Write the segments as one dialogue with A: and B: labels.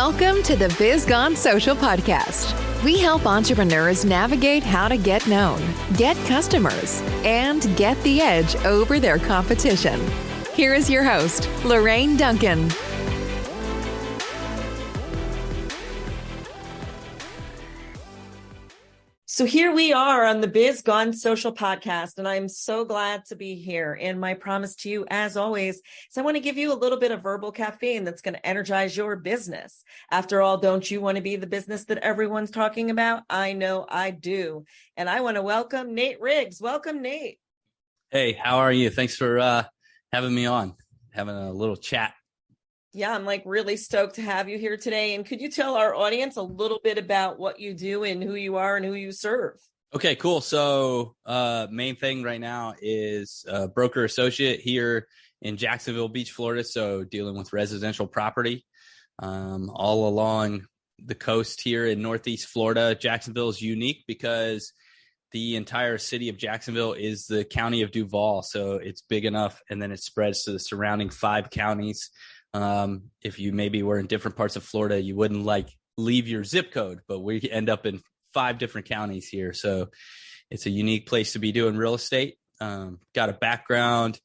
A: Welcome to the Biz Gone Social podcast. We help entrepreneurs navigate how to get known, get customers, and get the edge over their competition. Here is your host, Lorraine Duncan.
B: So here we are on the Biz Gone Social podcast, and I'm so glad to be here. And my promise to you, as always, is I want to give you a little bit of verbal caffeine that's going to energize your business. After all, don't you want to be the business that everyone's talking about? I know I do. And I want to welcome Nate Riggs. Welcome, Nate.
C: Hey, how are you? Thanks for having me on, having a little chat.
B: Yeah, I'm really stoked to have you here today. And could you tell our audience a little bit about what you do and who you are and who you serve?
C: Okay, cool. So main thing right now is broker associate here in Jacksonville Beach, Florida. So dealing with residential property all along the coast here in Northeast Florida. Jacksonville is unique because the entire city of Jacksonville is the county of Duval. So it's big enough, and then it spreads to the surrounding 5 counties. If you maybe were in different parts of Florida, you wouldn't leave your zip code, but we end up in 5 different counties here. So it's a unique place to be doing real estate. Got a background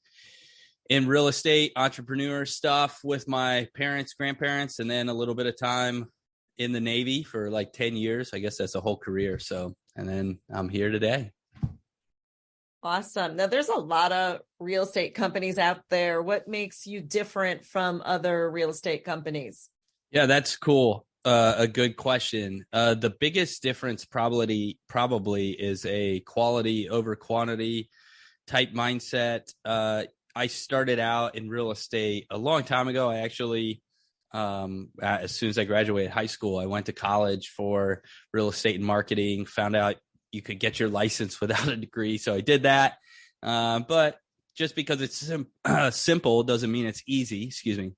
C: in real estate, entrepreneur stuff with my parents, grandparents, and then a little bit of time in the Navy for 10 years. I guess that's a whole career. So, and then I'm here today.
B: Awesome. Now, there's a lot of real estate companies out there. What makes you different from other real estate companies?
C: Yeah, that's cool. A good question. The biggest difference probably is a quality over quantity type mindset. I started out in real estate a long time ago. I actually, as soon as I graduated high school, I went to college for real estate and marketing, found out you could get your license without a degree. So I did that. But just because it's simple doesn't mean it's easy. Excuse me.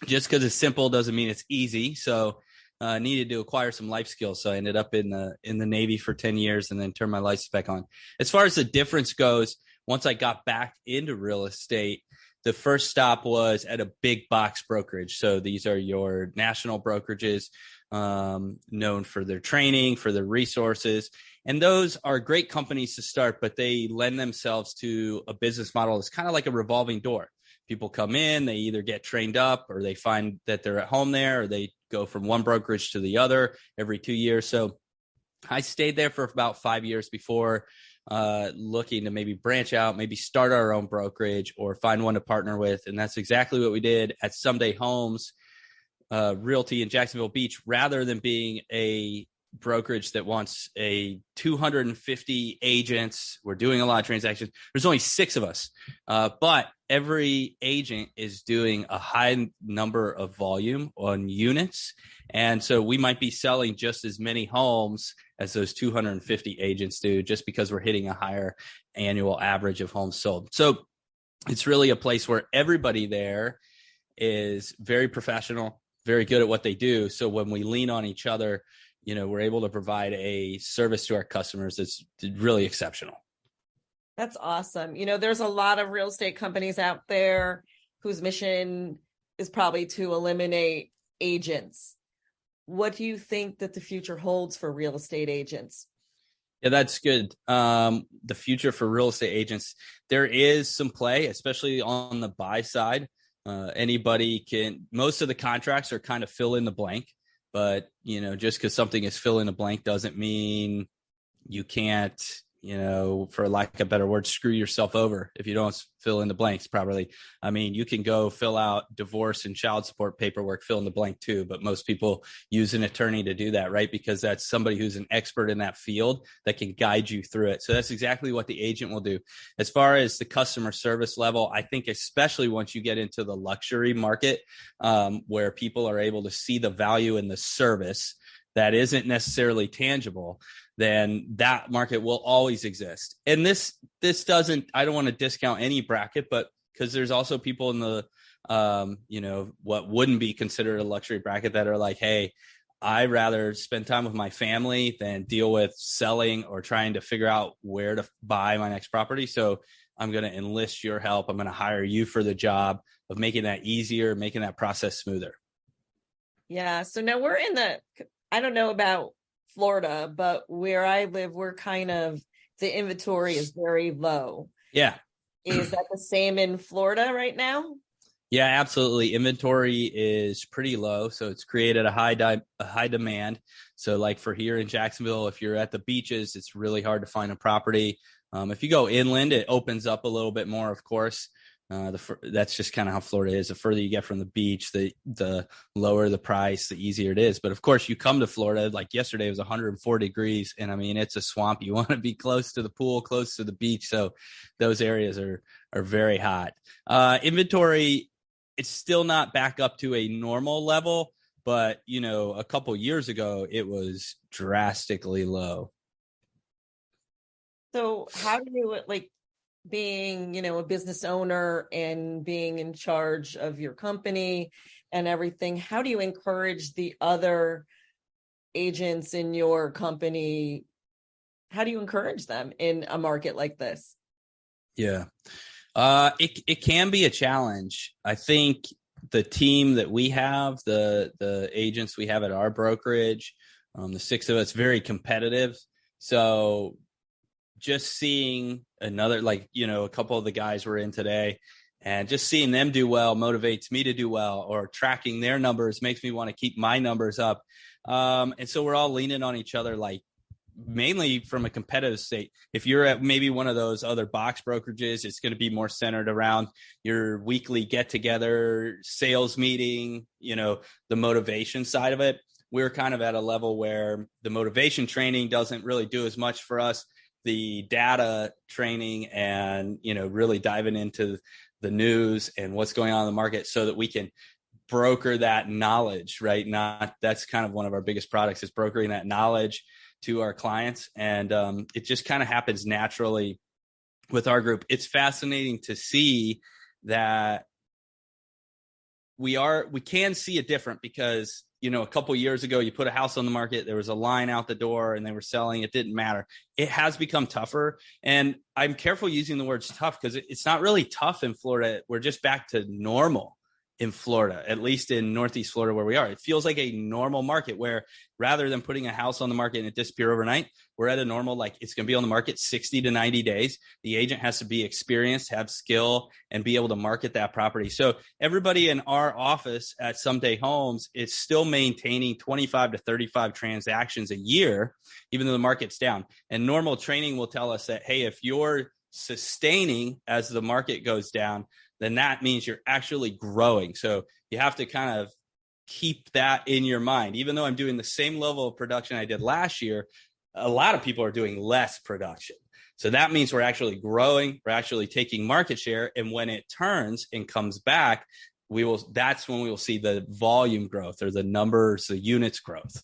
C: Just because it's simple doesn't mean it's easy. So I needed to acquire some life skills. So I ended up in the Navy for 10 years and then turned my license back on. As far as the difference goes, once I got back into real estate, the first stop was at a big box brokerage. So these are your national brokerages, known for their training, for their resources. And those are great companies to start, but they lend themselves to a business model that's kind of like a revolving door. People come in, they either get trained up or they find that they're at home there, or they go from one brokerage to the other every 2 years. So I stayed there for about 5 years before looking to maybe branch out, maybe start our own brokerage or find one to partner with. And that's exactly what we did at Someday Homes Realty in Jacksonville Beach. Rather than being a brokerage that wants a 250 agents, we're doing a lot of transactions. There's only 6 of us, but every agent is doing a high number of volume on units. And so we might be selling just as many homes as those 250 agents do, just because we're hitting a higher annual average of homes sold. So it's really a place where everybody there is very professional, very good at what they do. So when we lean on each other, we're able to provide a service to our customers that's really exceptional.
B: That's awesome. There's a lot of real estate companies out there whose mission is probably to eliminate agents. What do you think that the future holds for real estate agents?
C: Yeah, that's good. The future for real estate agents, there is some play, especially on the buy side. Anybody can, most of the contracts are kind of fill in the blank. But, just because something is fill in a blank doesn't mean you can't, for lack of a better word, screw yourself over if you don't fill in the blanks properly. I mean, you can go fill out divorce and child support paperwork, fill in the blank too. But most people use an attorney to do that, right? Because that's somebody who's an expert in that field that can guide you through it. So that's exactly what the agent will do. As far as the customer service level, I think especially once you get into the luxury market, where people are able to see the value in the service that isn't necessarily tangible, then that market will always exist. And this doesn't, I don't want to discount any bracket, but because there's also people in the, what wouldn't be considered a luxury bracket that are like, hey, I'd rather spend time with my family than deal with selling or trying to figure out where to buy my next property. So I'm going to enlist your help. I'm going to hire you for the job of making that easier, making that process smoother.
B: Yeah. So now we're I don't know about Florida, but where I live, the inventory is very low.
C: Yeah.
B: Is that the same in Florida right now?
C: Yeah, absolutely. Inventory is pretty low, so it's created a high demand. So, like for here in Jacksonville, if you're at the beaches, it's really hard to find a property. If you go inland, it opens up a little bit more, of course. That's just kind of how Florida is. The further you get from the beach, the lower the price, the easier it is. But of course, you come to Florida, like yesterday it was 104 degrees, and I mean it's a swamp. You want to be close to the pool, close to the beach, so those areas are very hot. Inventory, it's still not back up to a normal level, but a couple years ago it was drastically low.
B: So how do you being, a business owner and being in charge of your company and everything, how do you encourage the other agents in your company? How do you encourage them in a market like this?
C: Yeah. It can be a challenge. I think the team that we have, the agents we have at our brokerage, the 6 of us, very competitive. So just seeing another, a couple of the guys we're in today, and just seeing them do well motivates me to do well, or tracking their numbers makes me want to keep my numbers up. And so we're all leaning on each other, mainly from a competitive state. If you're at maybe one of those other box brokerages, it's going to be more centered around your weekly get together, sales meeting, the motivation side of it. We're kind of at a level where the motivation training doesn't really do as much for us. The data training and, really diving into the news and what's going on in the market so that we can broker that knowledge, right? That's kind of one of our biggest products, is brokering that knowledge to our clients. And it just kind of happens naturally with our group. It's fascinating to see that we can see it different, because a couple of years ago, you put a house on the market, there was a line out the door and they were selling. It didn't matter. It has become tougher. And I'm careful using the words tough, because it's not really tough in Florida. We're just back to normal in Florida, at least in Northeast Florida where we are. It feels like a normal market where, rather than putting a house on the market and it disappear overnight, we're at a normal, it's going to be on the market 60 to 90 days. The agent has to be experienced, have skill, and be able to market that property. So everybody in our office at Someday Homes is still maintaining 25 to 35 transactions a year, even though the market's down. And normal training will tell us that, hey, if you're sustaining as the market goes down, then that means you're actually growing. So you have to kind of keep that in your mind. Even though I'm doing the same level of production I did last year, a lot of people are doing less production. So that means we're actually growing, we're actually taking market share. And when it turns and comes back, that's when we will see the volume growth, or the numbers, the units growth.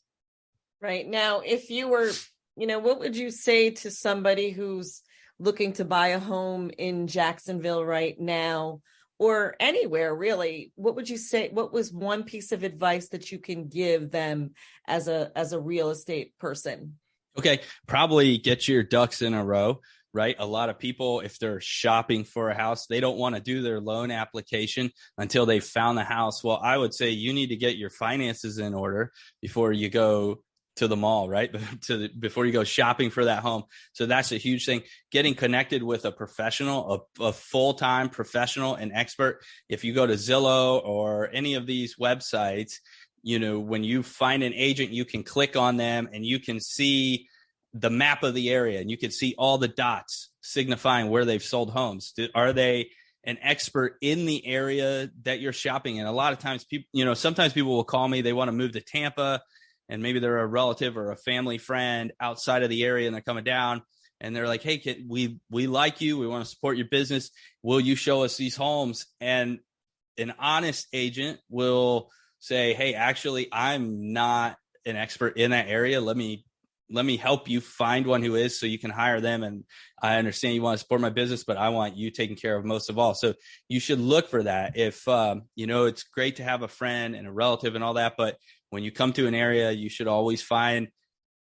B: Right. Now, if you were, what would you say to somebody who's looking to buy a home in Jacksonville right now, or anywhere really? What would you say? What was one piece of advice that you can give them as a real estate person?
C: Okay, probably get your ducks in a row, right? A lot of people, if they're shopping for a house, they don't want to do their loan application until they've found the house. Well, I would say you need to get your finances in order before you go to the mall, right? Before you go shopping for that home. So that's a huge thing. Getting connected with a professional, a full-time professional and expert. If you go to Zillow or any of these websites, when you find an agent, you can click on them and you can see the map of the area, and you can see all the dots signifying where they've sold homes. Are they an expert in the area that you're shopping in? A lot of times people, sometimes people will call me, they want to move to Tampa, and maybe they're a relative or a family friend outside of the area, and they're coming down and they're like, hey, kid, we like you. We want to support your business. Will you show us these homes? And an honest agent will say, hey, actually, I'm not an expert in that area. Let me help you find one who is, so you can hire them. And I understand you want to support my business, but I want you taken care of most of all. So you should look for that. If, it's great to have a friend and a relative and all that, but when you come to an area, you should always find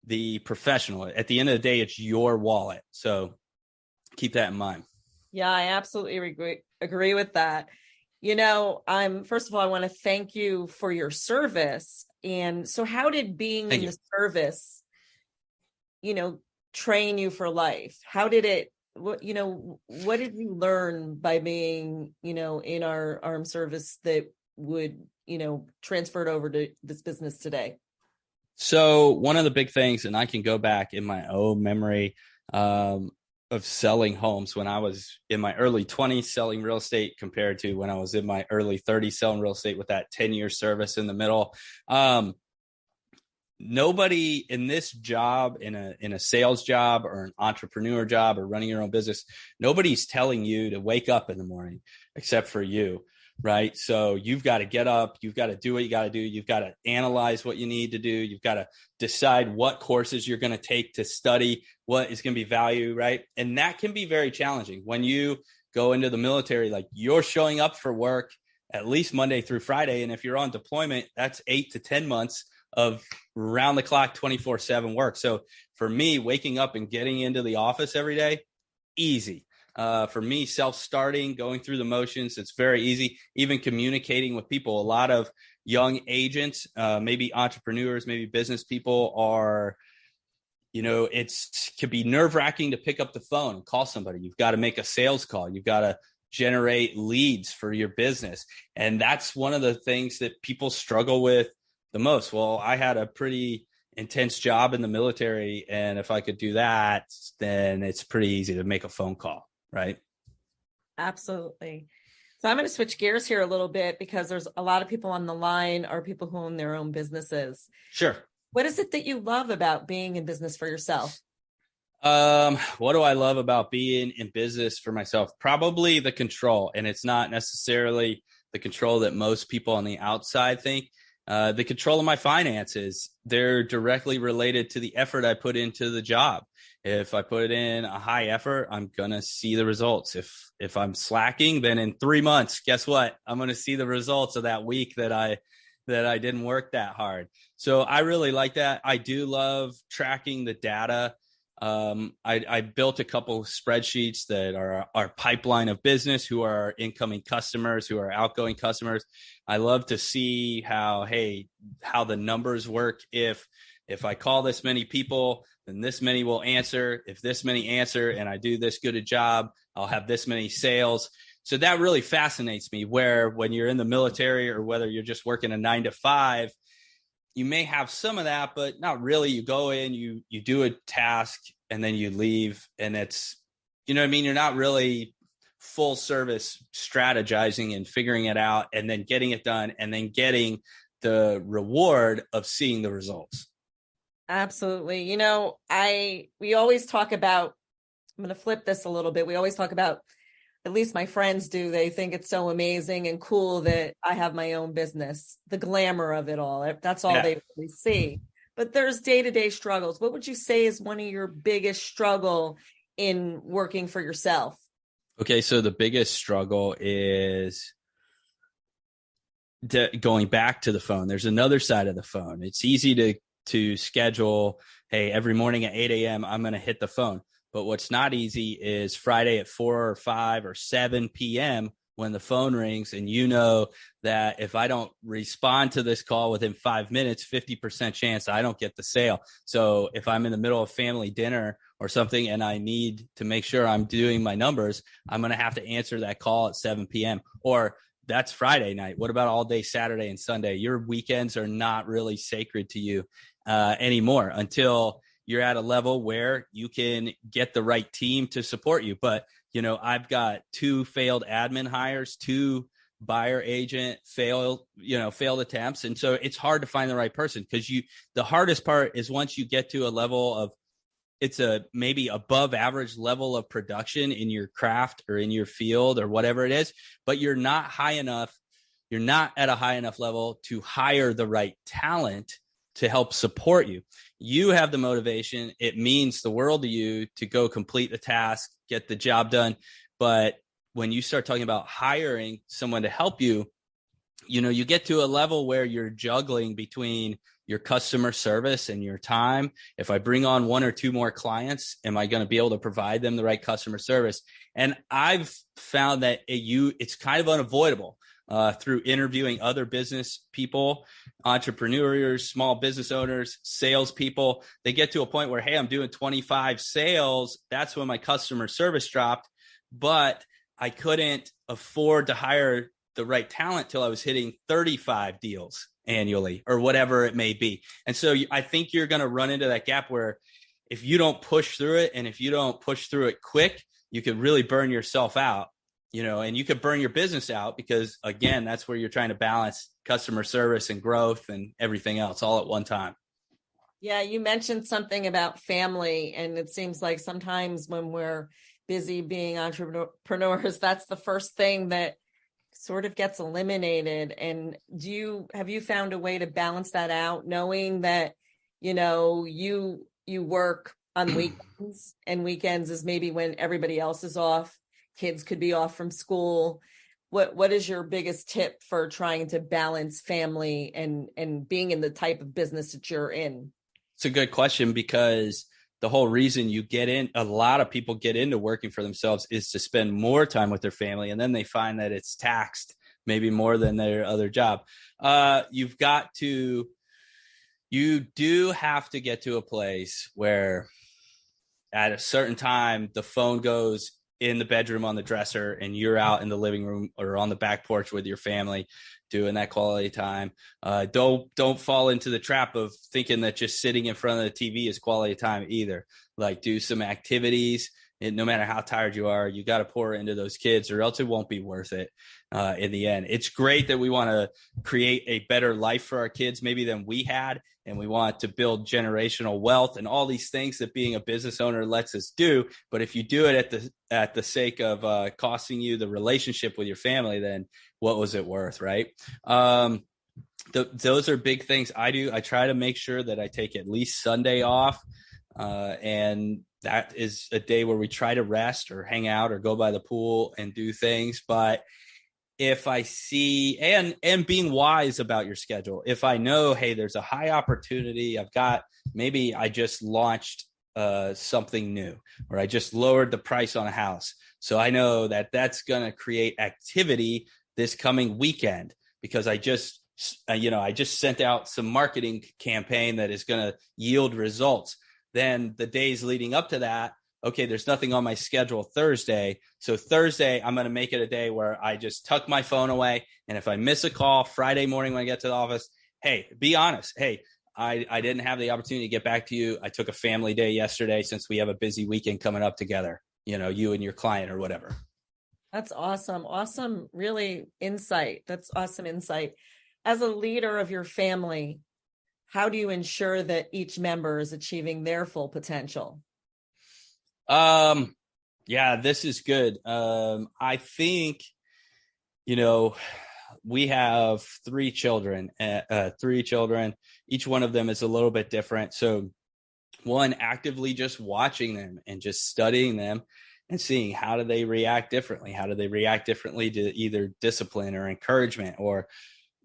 C: the professional. At the end of the day, it's your wallet. So keep that in mind.
B: Yeah, I absolutely agree with that. I'm first of all, I want to thank you for your service. And so how did being
C: Thank
B: in
C: you.
B: the service, train you for life? How did it, what did you learn by being, in our armed service that would, transfer it over to this business today?
C: So one of the big things, and I can go back in my own memory of selling homes when I was in my early 20s selling real estate compared to when I was in my early 30s selling real estate with that 10-year service in the middle. Nobody in this job, in a sales job or an entrepreneur job or running your own business, nobody's telling you to wake up in the morning except for you. Right. So you've got to get up, you've got to do what you got to do. You've got to analyze what you need to do. You've got to decide what courses you're going to take to study what is going to be value. Right. And that can be very challenging when you go into the military, like you're showing up for work at least Monday through Friday. And if you're on deployment, that's 8 to 10 months of round the clock 24/7 work. So for me, waking up and getting into the office every day, easy. For me, self-starting, going through the motions, it's very easy. Even communicating with people, a lot of young agents, maybe entrepreneurs, maybe business people are, it could be nerve-wracking to pick up the phone and call somebody. You've got to make a sales call. You've got to generate leads for your business. And that's one of the things that people struggle with the most. Well, I had a pretty intense job in the military, and if I could do that, then it's pretty easy to make a phone call, right?
B: Absolutely. So I'm going to switch gears here a little bit because there's a lot of people on the line are people who own their own businesses.
C: Sure.
B: What is it that you love about being in business for yourself?
C: What do I love about being in business for myself? Probably the control, and it's not necessarily the control that most people on the outside think. The control of my finances, they're directly related to the effort I put into the job. If I put in a high effort, I'm going to see the results. If I'm slacking, then in 3 months, guess what? I'm going to see the results of that week that I didn't work that hard. So I really like that. I do love tracking the data. I built a couple spreadsheets that are our pipeline of business, who are our incoming customers, who are outgoing customers. I love to see how the numbers work. If I call this many people, then this many will answer. If this many answer and I do this good a job, I'll have this many sales. So that really fascinates me, where when you're in the military or whether you're just working a 9 to 5, you may have some of that, but not really. You go in, you do a task, and then you leave. And it's, what I mean? You're not really full service strategizing and figuring it out and then getting it done and then getting the reward of seeing the results.
B: Absolutely. We always talk about, I'm going to flip this a little bit. We always talk about, at least my friends do, they think it's so amazing and cool that I have my own business, the glamour of it all. That's all they really see. But there's day-to-day struggles. What would you say is one of your biggest struggle in working for yourself?
C: Okay, so the biggest struggle is going back to the phone. There's another side of the phone. It's easy to schedule, hey, every morning at 8 a.m., I'm going to hit the phone. But what's not easy is Friday at 4 or 5 or 7 p.m. when the phone rings, and you know that if I don't respond to this call within 5 minutes, 50% chance I don't get the sale. So if I'm in the middle of family dinner or something and I need to make sure I'm doing my numbers, I'm going to have to answer that call at 7 p.m. Or that's Friday night. What about all day Saturday and Sunday? Your weekends are not really sacred to you anymore until you're at a level where you can get the right team to support you. But, I've got 2 failed admin hires, 2 buyer agent failed attempts. And so it's hard to find the right person, because the hardest part is once you get to a level of, it's a maybe above average level of production in your craft or in your field or whatever it is, but you're not at a high enough level to hire the right talent to help support you. You have the motivation. It means the world to you to go complete the task, get the job done. But when you start talking about hiring someone to help you, you get to a level where you're juggling between your customer service and your time. If I bring on one or two more clients, am I going to be able to provide them the right customer service? And I've found that it's kind of unavoidable through interviewing other business people, entrepreneurs, small business owners, salespeople. They get to a point where, hey, I'm doing 25 sales. That's when my customer service dropped, but I couldn't afford to hire the right talent till I was hitting 35 deals annually or whatever it may be. And so I think you're going to run into that gap where if you don't push through it, and if you don't push through it quick, you could really burn yourself out, and you could burn your business out because, again, that's where you're trying to balance customer service and growth and everything else all at one time.
B: Yeah, you mentioned something about family, and it seems like sometimes when we're busy being entrepreneurs, that's the first thing that sort of gets eliminated. And have you found a way to balance that out, knowing that, you work on weekends, and weekends is maybe when everybody else is off, kids could be off from school. What is your biggest tip for trying to balance family and being in the type of business that you're in?
C: It's a good question, because the whole reason a lot of people get into working for themselves is to spend more time with their family. And then they find that it's taxed maybe more than their other job. You do have to get to a place where at a certain time, the phone goes in the bedroom on the dresser and you're out in the living room or on the back porch with your family doing that quality time. Don't fall into the trap of thinking that just sitting in front of the TV is quality time either. Like, do some activities, and no matter how tired you are, you got to pour into those kids, or else it won't be worth it in the end. It's great that we want to create a better life for our kids maybe than we had, and we want to build generational wealth and all these things that being a business owner lets us do. But if you do it at the sake of costing you the relationship with your family, then what was it worth, right? Those are big things I do. I try to make sure that I take at least Sunday off, and that is a day where we try to rest or hang out or go by the pool and do things. But if I see, and being wise about your schedule, if I know, hey, there's a high opportunity, maybe I just launched something new, or I just lowered the price on a house. So I know that that's going to create activity this coming weekend because I just sent out some marketing campaign that is going to yield results. Then the days leading up to that, okay, there's nothing on my schedule Thursday. So Thursday, I'm going to make it a day where I just tuck my phone away. And if I miss a call Friday morning when I get to the office, hey, be honest. Hey, I didn't have the opportunity to get back to you. I took a family day yesterday since we have a busy weekend coming up together, you and your client or whatever.
B: That's awesome. Awesome. Really insight. That's awesome insight. As a leader of your family, how do you ensure that each member is achieving their full potential?
C: Yeah, this is good. I think, we have three children, each one of them is a little bit different. So one, actively just watching them and just studying them and seeing how do they react differently? How do they react differently to either discipline or encouragement, or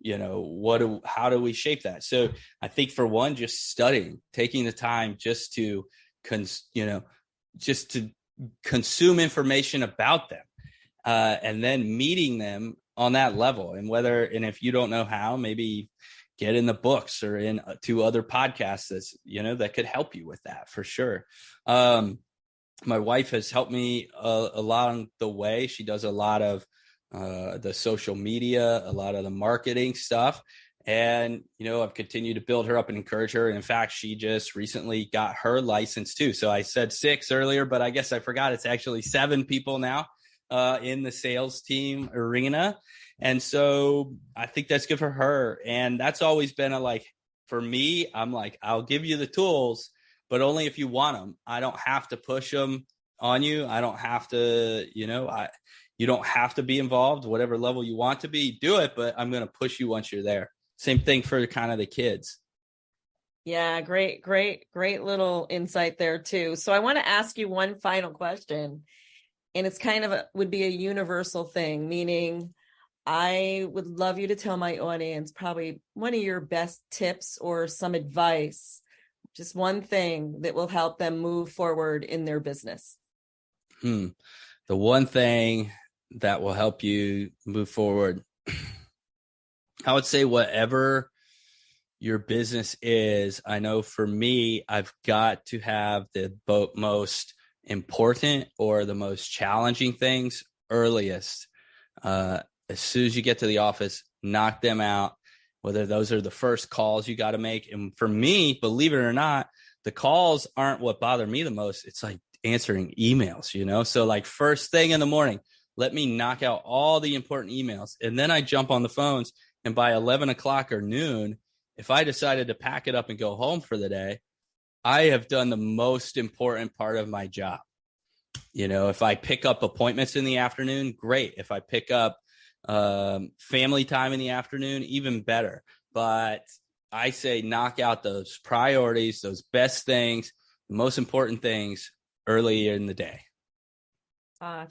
C: how do we shape that? So I think for one, just studying, taking the time just to consume information about them, and then meeting them on that level. And if you don't know how, maybe get in the books or to other podcasts that could help you with that for sure. My wife has helped me along the way. She does a lot of the social media, a lot of the marketing stuff. And, I've continued to build her up and encourage her. And in fact, she just recently got her license too. So I said 6 earlier, but I guess I forgot it's actually 7 people now in the sales team arena. And so I think that's good for her. And that's always been for me, I'm like, I'll give you the tools, but only if you want them. I don't have to push them on you. I don't have to, you don't have to be involved, whatever level you want to be, do it, but I'm going to push you once you're there. Same thing for kind of the kids.
B: Yeah, great little insight there too. So I want to ask you one final question, and it's kind of would be a universal thing, meaning I would love you to tell my audience probably one of your best tips or some advice, just one thing that will help them move forward in their business.
C: The one thing that will help you move forward, I would say whatever your business is, I know for me, I've got to have the most important or the most challenging things earliest. As soon as you get to the office, knock them out, whether those are the first calls you got to make. And for me, believe it or not, the calls aren't what bother me the most. It's like answering emails, So like first thing in the morning, let me knock out all the important emails. And then I jump on the phones. And by 11 o'clock or noon, if I decided to pack it up and go home for the day, I have done the most important part of my job. If I pick up appointments in the afternoon, great. If I pick up family time in the afternoon, even better. But I say knock out those priorities, those best things, the most important things early in the day.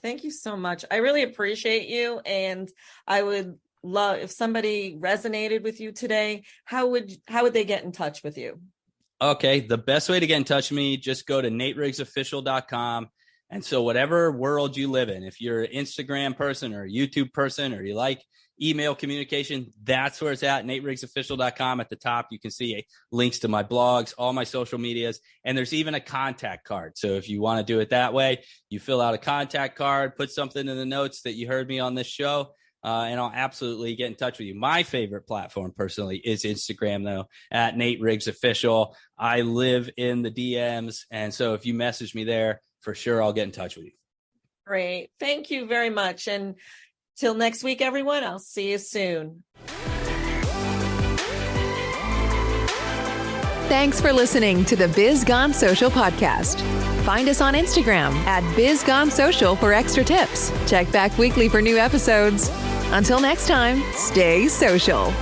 B: Thank you so much. I really appreciate you. And I would love if somebody resonated with you today, how would they get in touch with you?
C: Okay. The best way to get in touch with me, just go to nateriggsofficial.com. And so whatever world you live in, if you're an Instagram person or a YouTube person, or you like email communication, that's where it's at, nateriggsofficial.com. At the top, you can see links to my blogs, all my social medias, and there's even a contact card. So if you want to do it that way, you fill out a contact card, put something in the notes that you heard me on this show, and I'll absolutely get in touch with you. My favorite platform personally is Instagram, though, at Nate Riggs Official. I live in the DMs. And so if you message me there, for sure, I'll get in touch with you.
B: Great. Thank you very much. And till next week, everyone, I'll see you soon.
A: Thanks for listening to the Biz Gone Social podcast. Find us on Instagram at Biz Gone Social for extra tips. Check back weekly for new episodes. Until next time, stay social.